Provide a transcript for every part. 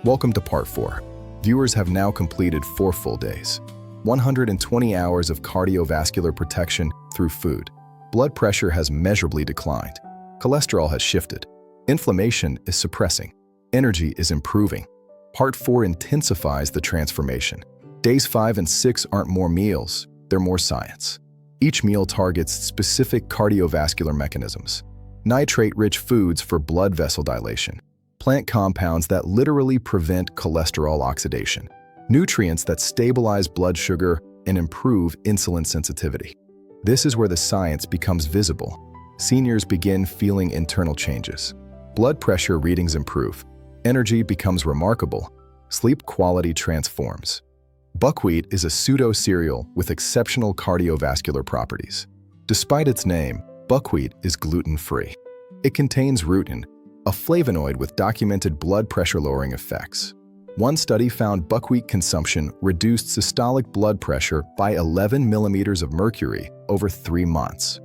Welcome to Part 4. Viewers have now completed 4 full days. 120 hours of cardiovascular protection through food. Blood pressure has measurably declined. Cholesterol has shifted. Inflammation is suppressing. Energy is improving. Part 4 intensifies the transformation. Days 5 and 6 aren't more meals, they're more science. Each meal targets specific cardiovascular mechanisms. Nitrate-rich foods for blood vessel dilation. Plant compounds that literally prevent cholesterol oxidation. Nutrients that stabilize blood sugar and improve insulin sensitivity. This is where the science becomes visible. Seniors begin feeling internal changes. Blood pressure readings improve. Energy becomes remarkable. Sleep quality transforms. Buckwheat is a pseudo-cereal with exceptional cardiovascular properties. Despite its name, buckwheat is gluten-free. It contains rutin, a flavonoid with documented blood pressure-lowering effects. One study found buckwheat consumption reduced systolic blood pressure by 11 millimeters of mercury over 3 months.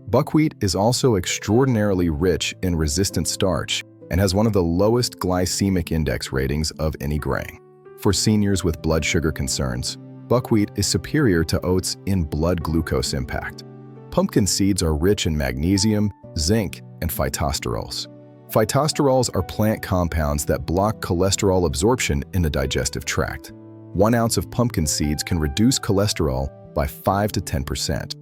Buckwheat is also extraordinarily rich in resistant starch and has one of the lowest glycemic index ratings of any grain. For seniors with blood sugar concerns, buckwheat is superior to oats in blood glucose impact. Pumpkin seeds are rich in magnesium, zinc, and phytosterols. Phytosterols are plant compounds that block cholesterol absorption in the digestive tract. 1 ounce of pumpkin seeds can reduce cholesterol by 5 to 10%.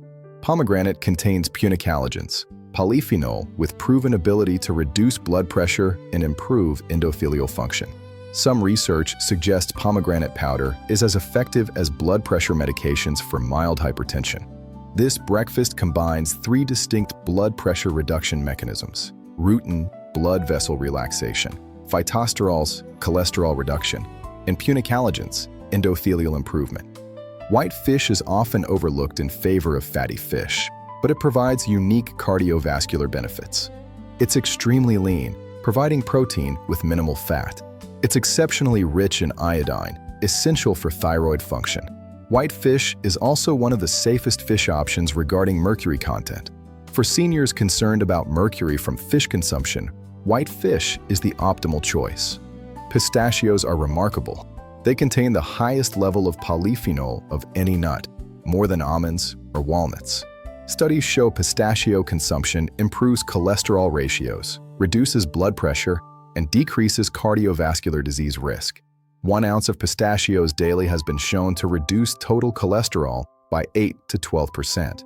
Pomegranate contains punicalagins, polyphenol with proven ability to reduce blood pressure and improve endothelial function. Some research suggests pomegranate powder is as effective as blood pressure medications for mild hypertension. This breakfast combines 3 distinct blood pressure reduction mechanisms: rutin, blood vessel relaxation; phytosterols, cholesterol reduction; and punicalagins, endothelial improvement. White fish is often overlooked in favor of fatty fish, but it provides unique cardiovascular benefits. It's extremely lean, providing protein with minimal fat. It's exceptionally rich in iodine, essential for thyroid function. White fish is also one of the safest fish options regarding mercury content. For seniors concerned about mercury from fish consumption, white fish is the optimal choice. Pistachios are remarkable. They contain the highest level of polyphenol of any nut, more than almonds or walnuts. Studies show pistachio consumption improves cholesterol ratios, reduces blood pressure, and decreases cardiovascular disease risk. 1 ounce of pistachios daily has been shown to reduce total cholesterol by 8 to 12%.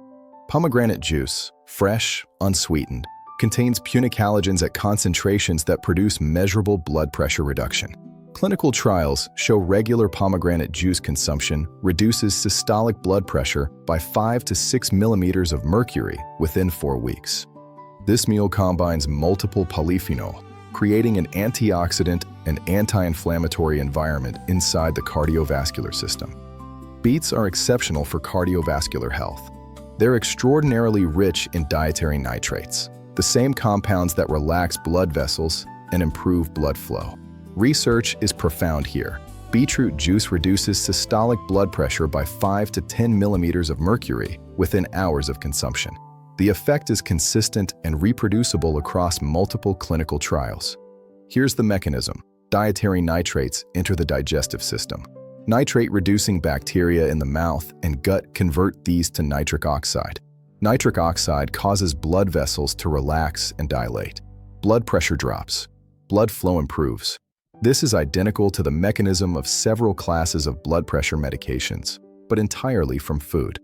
Pomegranate juice, fresh, unsweetened, contains punicalagins at concentrations that produce measurable blood pressure reduction. Clinical trials show regular pomegranate juice consumption reduces systolic blood pressure by 5 to 6 millimeters of mercury within 4 weeks. This meal combines multiple polyphenol, creating an antioxidant and anti-inflammatory environment inside the cardiovascular system. Beets are exceptional for cardiovascular health. They're extraordinarily rich in dietary nitrates, the same compounds that relax blood vessels and improve blood flow. Research is profound here. Beetroot juice reduces systolic blood pressure by 5 to 10 millimeters of mercury within hours of consumption. The effect is consistent and reproducible across multiple clinical trials. Here's the mechanism. Dietary nitrates enter the digestive system. Nitrate-reducing bacteria in the mouth and gut convert these to nitric oxide. Nitric oxide causes blood vessels to relax and dilate. Blood pressure drops. Blood flow improves. This is identical to the mechanism of several classes of blood pressure medications, but entirely from food.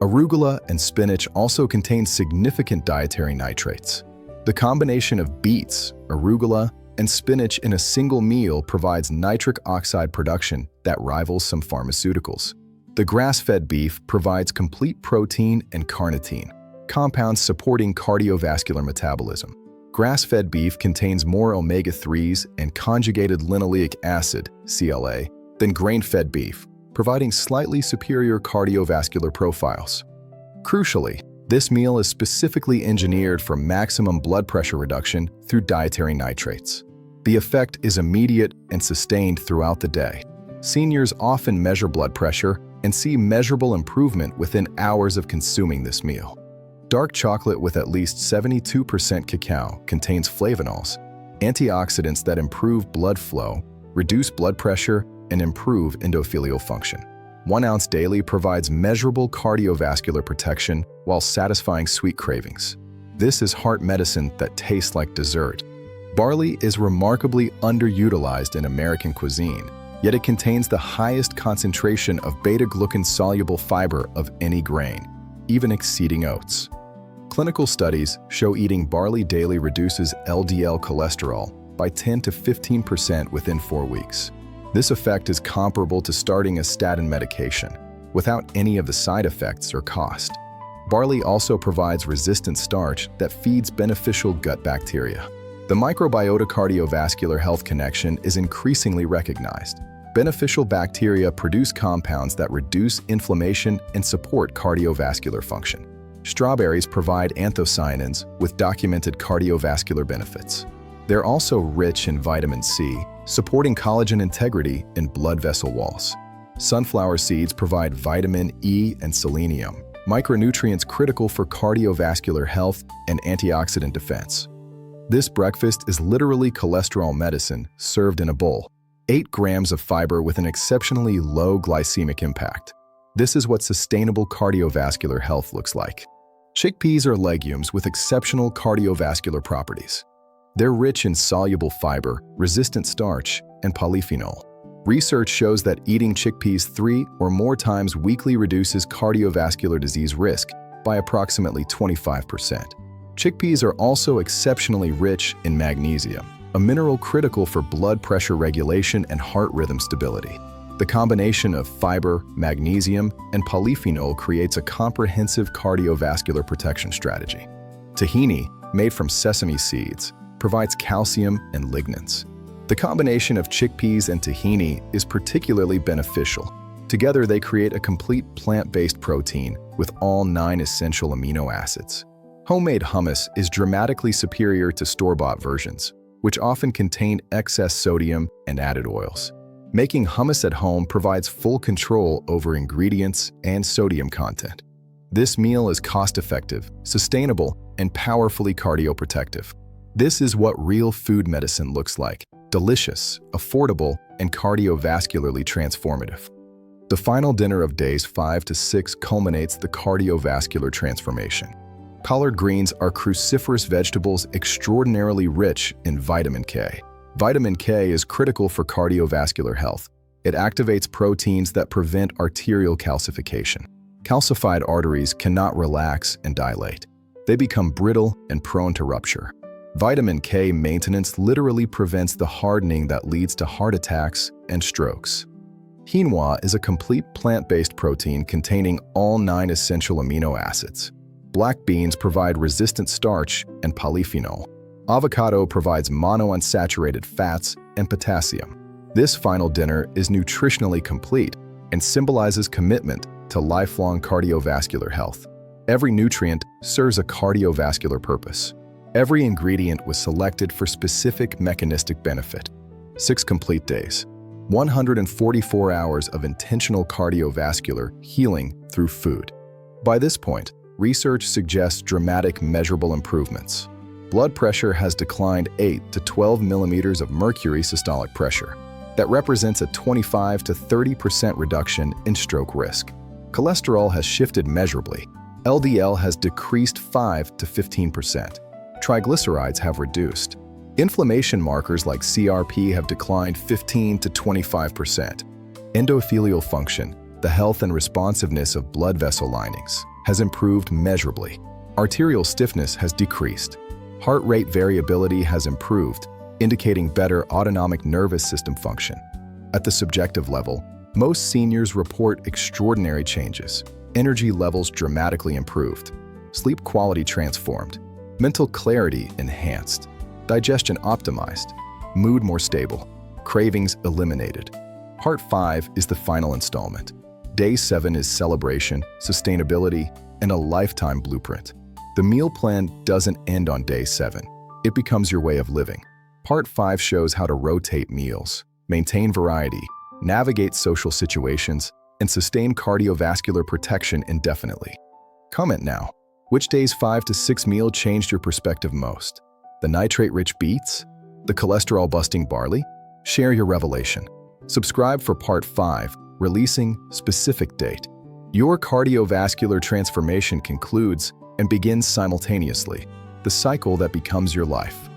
Arugula and spinach also contain significant dietary nitrates. The combination of beets, arugula, and spinach in a single meal provides nitric oxide production that rivals some pharmaceuticals. The grass-fed beef provides complete protein and carnitine, compounds supporting cardiovascular metabolism. Grass-fed beef contains more omega-3s and conjugated linoleic acid, CLA, than grain-fed beef, providing slightly superior cardiovascular profiles. Crucially, this meal is specifically engineered for maximum blood pressure reduction through dietary nitrates. The effect is immediate and sustained throughout the day. Seniors often measure blood pressure and see measurable improvement within hours of consuming this meal. Dark chocolate with at least 72% cacao contains flavonols, antioxidants that improve blood flow reduce blood pressure, and improve endothelial function. 1 ounce daily provides measurable cardiovascular protection while satisfying sweet cravings. This is heart medicine that tastes like dessert. Barley is remarkably underutilized in American cuisine, yet it contains the highest concentration of beta-glucan-soluble fiber of any grain, even exceeding oats. Clinical studies show eating barley daily reduces LDL cholesterol by 10 to 15% within 4 weeks. This effect is comparable to starting a statin medication, without any of the side effects or cost. Barley also provides resistant starch that feeds beneficial gut bacteria. The microbiota cardiovascular health connection is increasingly recognized. Beneficial bacteria produce compounds that reduce inflammation and support cardiovascular function. Strawberries provide anthocyanins with documented cardiovascular benefits. They're also rich in vitamin C, supporting collagen integrity in blood vessel walls. Sunflower seeds provide vitamin E and selenium, micronutrients critical for cardiovascular health and antioxidant defense. This breakfast is literally cholesterol medicine served in a bowl. 8 grams of fiber with an exceptionally low glycemic impact. This is what sustainable cardiovascular health looks like. Chickpeas are legumes with exceptional cardiovascular properties. They're rich in soluble fiber, resistant starch, and polyphenol. Research shows that eating chickpeas 3 or more times weekly reduces cardiovascular disease risk by approximately 25%. Chickpeas are also exceptionally rich in magnesium, a mineral critical for blood pressure regulation and heart rhythm stability. The combination of fiber, magnesium, and polyphenol creates a comprehensive cardiovascular protection strategy. Tahini, made from sesame seeds, provides calcium and lignans. The combination of chickpeas and tahini is particularly beneficial. Together, they create a complete plant-based protein with all 9 essential amino acids. Homemade hummus is dramatically superior to store-bought versions, which often contain excess sodium and added oils. Making hummus at home provides full control over ingredients and sodium content. This meal is cost-effective, sustainable, and powerfully cardioprotective. This is what real food medicine looks like: delicious, affordable, and cardiovascularly transformative. The final dinner of days 5 to 6 culminates the cardiovascular transformation. Collard greens are cruciferous vegetables extraordinarily rich in vitamin K. Vitamin K is critical for cardiovascular health. It activates proteins that prevent arterial calcification. Calcified arteries cannot relax and dilate. They become brittle and prone to rupture. Vitamin K maintenance literally prevents the hardening that leads to heart attacks and strokes. Quinoa is a complete plant-based protein containing all 9 essential amino acids. Black beans provide resistant starch and polyphenol. Avocado provides monounsaturated fats and potassium. This final dinner is nutritionally complete and symbolizes commitment to lifelong cardiovascular health. Every nutrient serves a cardiovascular purpose. Every ingredient was selected for specific mechanistic benefit. 6 complete days. 144 hours of intentional cardiovascular healing through food. By this point, research suggests dramatic measurable improvements. Blood pressure has declined 8 to 12 millimeters of mercury systolic pressure. That represents a 25 to 30% reduction in stroke risk. Cholesterol has shifted measurably. LDL has decreased 5 to 15%. Triglycerides have reduced. Inflammation markers like CRP have declined 15 to 25%. Endothelial function, the health and responsiveness of blood vessel linings, has improved measurably. Arterial stiffness has decreased. Heart rate variability has improved, indicating better autonomic nervous system function. At the subjective level, most seniors report extraordinary changes. Energy levels dramatically improved. Sleep quality transformed. Mental clarity enhanced. Digestion optimized. Mood more stable. Cravings eliminated. Part 5 is the final installment. Day 7 is celebration, sustainability, and a lifetime blueprint. The meal plan doesn't end on day 7. It becomes your way of living. Part 5 shows how to rotate meals, maintain variety, navigate social situations, and sustain cardiovascular protection indefinitely. Comment now. Which day's 5 to 6 meal changed your perspective most? The nitrate-rich beets? The cholesterol-busting barley? Share your revelation. Subscribe for Part 5, Releasing Specific Date. Your cardiovascular transformation concludes and begins simultaneously, the cycle that becomes your life.